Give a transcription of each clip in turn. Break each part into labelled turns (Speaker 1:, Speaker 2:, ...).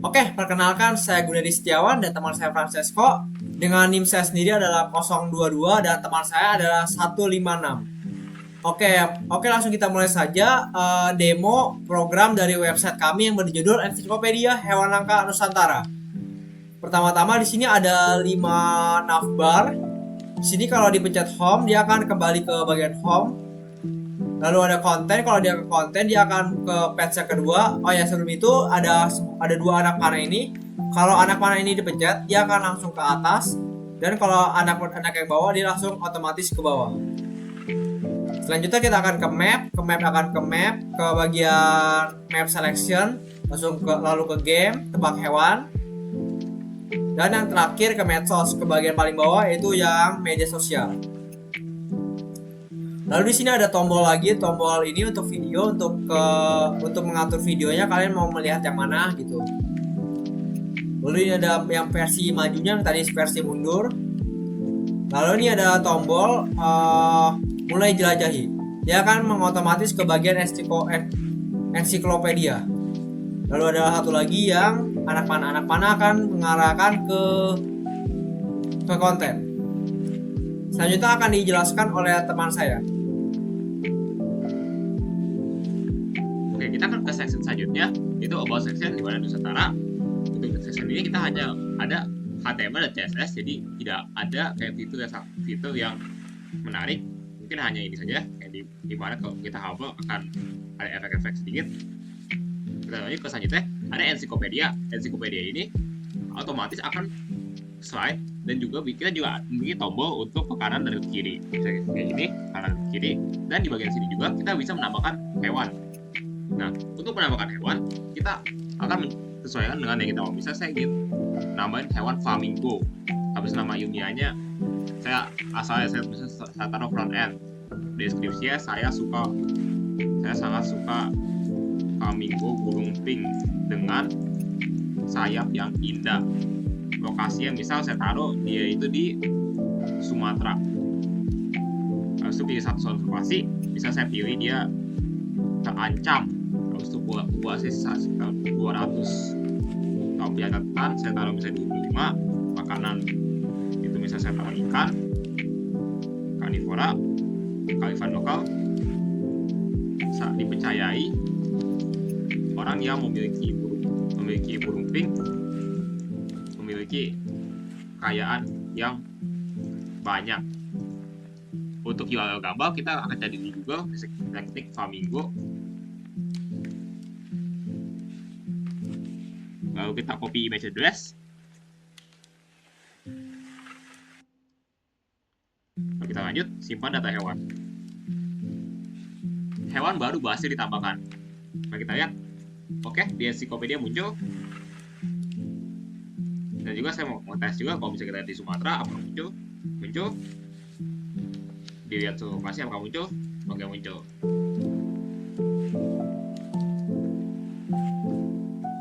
Speaker 1: Oke, perkenalkan saya Gunadi Setiawan dan teman saya Francesco. Dengan NIM saya sendiri adalah 022 dan teman saya adalah 156. Oke, oke langsung kita mulai saja demo program dari website kami yang berjudul Ensiklopedia Hewan Langka Nusantara. Pertama-tama di sini ada 5 navbar. Di sini kalau dipencet home dia akan kembali ke bagian home. Lalu ada konten, kalau dia ke konten dia akan ke page yang kedua. Oh ya, sebelum itu ada 2 anak panah ini. Kalau anak panah ini dipencet, dia akan langsung ke atas. Dan kalau anak yang bawah, dia langsung otomatis ke bawah. Selanjutnya kita akan ke map, ke bagian map selection, lalu ke game, tebak hewan. Dan yang terakhir ke medsos, ke bagian paling bawah yaitu yang media sosial. Lalu di sini ada tombol lagi, tombol ini untuk video, untuk mengatur videonya kalian mau melihat yang mana gitu. Lalu ini ada yang versi majunya, yang tadi versi mundur. Lalu ini ada tombol mulai jelajahi. Dia akan mengotomatis ke bagian ensiklopedia. Lalu ada satu lagi yang anak panah akan mengarahkan ke konten. Selanjutnya akan dijelaskan oleh teman saya.
Speaker 2: Oke, kita akan ke section selanjutnya, itu about section di mana Nusantara. Untuk section ini kita hanya ada HTML dan CSS, jadi tidak ada kayak fitur yang menarik. Mungkin hanya ini saja, kayak di mana kalau kita hover akan ada efek-efek sedikit. Kita lanjut ke selanjutnya, ada ensiklopedia ini otomatis akan slide, dan juga kita juga memiliki tombol untuk ke kanan dan ke kiri, bisa kayak gini, kanan dan kiri. Dan di bagian sini juga kita bisa menambahkan hewan. Nah, untuk menambahkan hewan, kita akan menyesuaikan dengan yang kita mau. Bisa saya ingin nambahin hewan flamingo, habis nama ilmiahnya saya taruh front end. Deskripsinya saya sangat suka flamingo burung pink dengan sayap yang indah. Lokasi yang misal saya taruh dia itu di Sumatera. Habis itu pilih satu konservasi, bisa saya pilih dia terancam. Habis itu populasi sekitar 200. Kalau catatan saya taruh misalnya 25. Makanan itu misalnya saya taruh ikan, karnivora, kearifan lokal. Dipercayai orang yang memiliki burung pink memiliki kekayaan yang banyak. Untuk URL gambar kita akan cari di Google, bisa kita ketik flamingo, lalu kita copy image address, lalu kita lanjut simpan data hewan. Hewan baru berhasil ditambahkan. Nah, kita lihat, oke, di ensiklopedia muncul. Dan juga saya mau tes juga kalau bisa kita lihat di Sumatera apakah muncul. Dilihat seluruh lokasi apakah muncul. Oke, muncul.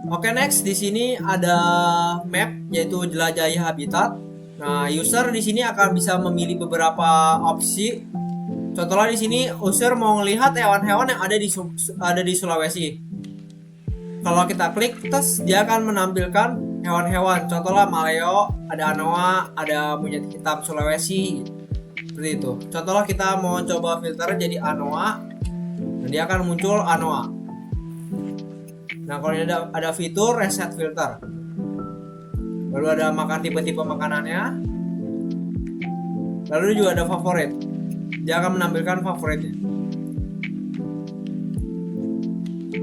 Speaker 1: Oke, next di sini ada map yaitu jelajahi habitat. Nah, user di sini akan bisa memilih beberapa opsi. Contohnya di sini user mau melihat hewan-hewan yang ada di Sulawesi. Kalau kita klik terus dia akan menampilkan hewan-hewan. Contohnya maleo, ada anoa, ada monyet hitam Sulawesi. Seperti itu. Contohnya kita mau coba filter jadi anoa, dan dia akan muncul anoa. Nah, kalau ada fitur reset filter. Lalu ada tipe-tipe makanannya. Lalu juga ada favorit. Dia akan menampilkan favoritnya.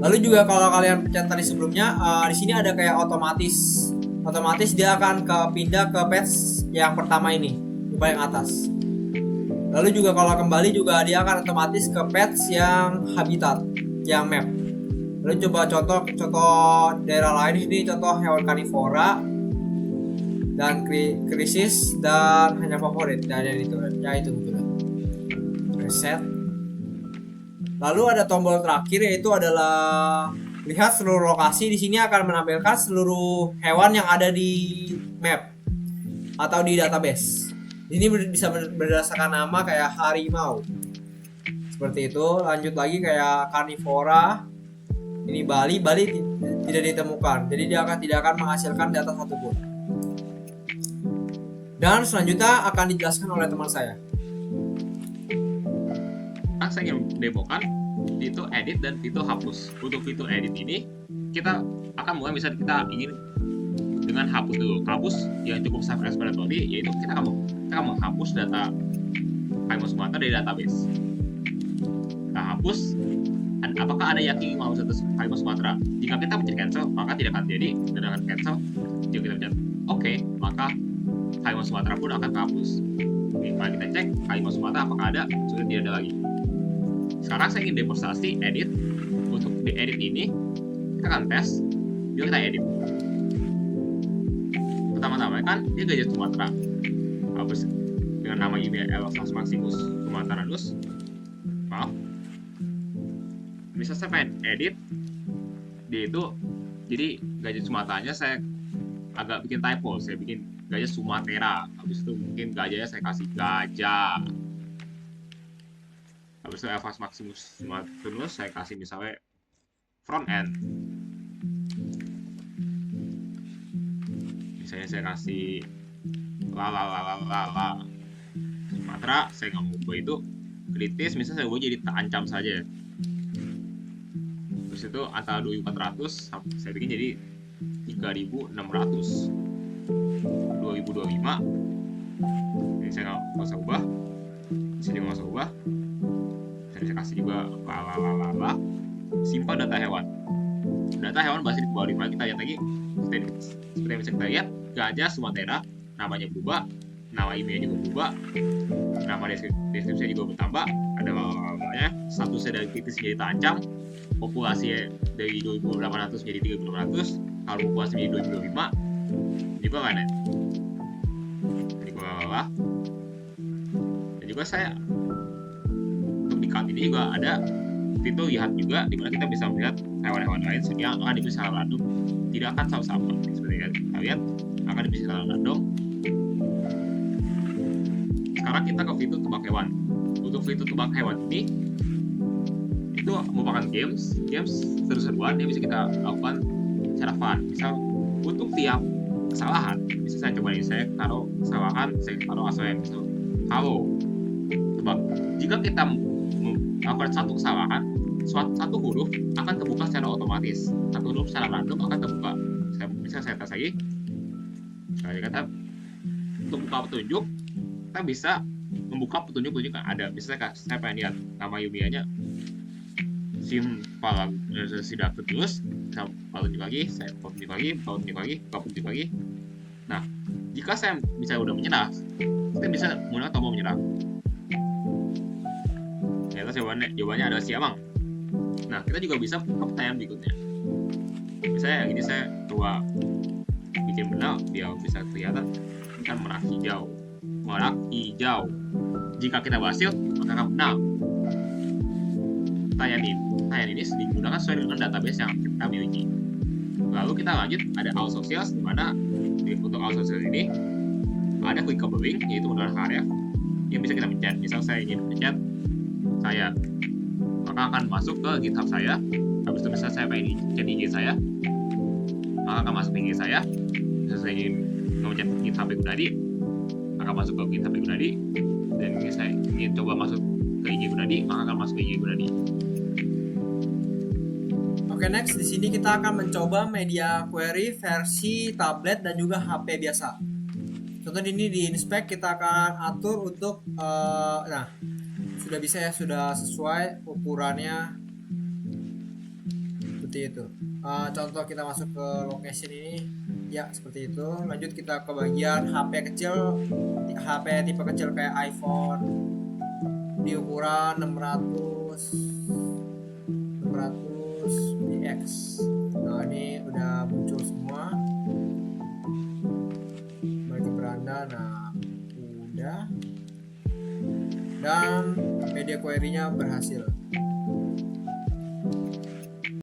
Speaker 1: Lalu juga kalau kalian pencet tadi sebelumnya, di sini ada kayak otomatis dia akan pindah ke page yang pertama ini, di paling atas. Lalu juga kalau kembali juga dia akan otomatis ke page yang habitat, yang map. Lalu coba contoh daerah lain di sini, contoh hewan karnivora dan krisis dan hanya favorit, dan itu betul. Reset. Lalu ada tombol terakhir yaitu adalah lihat seluruh lokasi. Di sini akan menampilkan seluruh hewan yang ada di map atau di database. Ini bisa berdasarkan nama kayak harimau. Seperti itu. Lanjut lagi kayak karnivora. ini Bali tidak ditemukan, jadi dia tidak akan menghasilkan data satupun. Dan selanjutnya akan dijelaskan oleh teman saya.
Speaker 2: Saya ingin demokan fitur edit dan fitur hapus. Untuk fitur edit ini kita akan mulai, misalnya kita ingin dengan hapus dulu. Hapus yang cukup self-explanatory, yaitu kita akan menghapus data Harimau Sumatera dari database. Kita hapus, apakah ada yakin mau satu Harimau Sumatera? Jika kita mencari cancel, maka tidak akan jadi, dan akan cancel. Jika kita mencari oke, maka Harimau Sumatera pun akan terhapus. Mari kita cek Harimau Sumatera apakah ada, sudah tidak ada lagi. Sekarang saya ingin demonstrasi edit. Untuk di edit ini kita akan tes. Yuk kita edit. Pertama-tama kan dia gajah Sumatera, hapus dengan nama email Elvas Maximus Sumatranus. Maaf, bisa saya pengen edit dia itu, jadi gajah Sumateranya saya agak bikin typo, saya bikin gajah Sumatera. Habis itu mungkin gajahnya saya kasih gajah. Habis itu Elvas Maximus Sumatranus saya kasih misalnya front end. Misalnya saya kasih la Sumatera, saya nggak mau ubah itu kritis, misalnya saya ubah jadi terancam saja. Terus itu antara 2400 saya bikin jadi 3600 2025. Ini saya nggak usah ubah, saya juga nggak usah ubah. Saya kasih juga la simpan data hewan. Data hewan masih di bawah 5. Kita lihat lagi seperti yang bisa kita lihat, gajah Sumatera namanya berubah, nama emailnya juga berubah, nama deskripsinya juga bertambah, ada lalanya, statusnya dari kritis menjadi terancam, populasi dari 2800 menjadi 3600, kalau populasi menjadi 2025 juga kan ya. Jadi bawah. Dan juga saya untuk di count ini juga ada fitur lihat juga, dimana kita bisa melihat hewan-hewan lain yang akan dipilih secara random, tidak akan sama-sama. Seperti yang kita lihat akan dipilih secara random. Sekarang kita ke fitur tebak hewan. Untuk fitur tebak hewan ini itu merupakan games seru-seruan yang bisa kita lakukan secara fun. Misal untuk tiap kesalahan, bisa saya coba ini, saya taruh kesalahan, saya taruh asalnya misal halo tebak. Jika kita melakukan satu kesalahan, satu huruf akan terbuka secara otomatis, satu huruf secara random akan terbuka. Saya tes lagi. Saya kata untuk buka petunjuk, kita bisa membuka petunjuk-petunjuk yang ada. Misalnya saya pengen lihat nama Yumianya sim sidak terus, saya tunjuk lagi, saya tunjuk lagi. Nah, jika saya bisa udah menyerah, kita bisa menggunakan tombol menyerah. Ternyata jawabannya adalah siamang. Nah, kita juga bisa ke pertanyaan berikutnya. Misalnya ini saya coba bikin benar biar bisa kelihatan kan merah hijau. Jika kita berhasil, maka akan benar. Pertanyaan ini digunakan sesuai dengan database yang kita miliki. Lalu kita lanjut, ada all socials, di mana untuk all socials ini ada clickable link, yaitu menggunakan href yang bisa kita pencet. Misal saya ingin pencet saya, maka akan masuk ke GitHub saya. Habis itu misalnya saya pengen chat IG saya, maka akan masuk ke IG saya. Misalnya saya ingin nge-chat GitHub Gunadi, akan masuk ke GitHub Gunadi. Dan saya ingin coba masuk ke IG Gunadi, maka akan masuk ke IG Gunadi.
Speaker 1: Oke, next di sini kita akan mencoba media query versi tablet dan juga HP biasa. Contoh ini di inspect kita akan atur untuk nah, sudah bisa ya, sudah sesuai ukurannya seperti itu. Contoh kita masuk ke location ini, ya seperti itu. Lanjut kita ke bagian HP kecil, HP tipe kecil kayak iPhone di ukuran 600 dx. Nah, ini udah muncul semua. Bagi beranda, nah udah. Dan media query-nya berhasil.